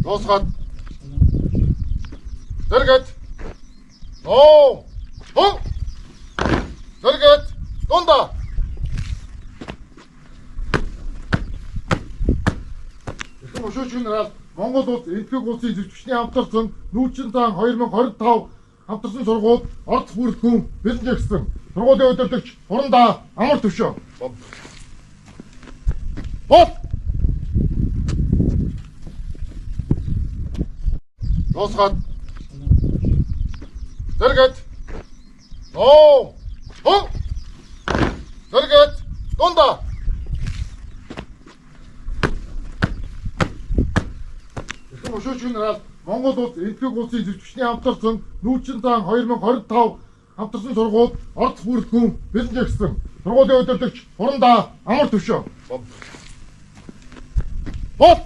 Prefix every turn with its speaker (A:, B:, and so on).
A: Дуусгаад. Зэрэгэд. Оо. Хөө. Зэрэгэд. Дунда. Ихэнх өшөөчийн нараар Монгол улс энэтхэг улсын зөвчмөчний хамтарсан нүүчин таан 2025 хамтарсан сургууль орц бүрэлдэхүүн бэлэнжсэн. Сургуулийн удирдагч Хурандаа Амар Төвшөө. Бол. Дуусгаад. Зэрэгэд. Оо. Хөө. Зэрэгэд. Дунда. Ихэнх өшөөчийн нараар Монгол улс энэтхэг улсын зөвчмөчний хамтарсан нүүчин таан 2025 хамтарсан сургууль орц бүрэлдэхүүн бэлэнжсэн. Сургуулийн удирдагч Хурандаа Амар Төвшөө. Бол.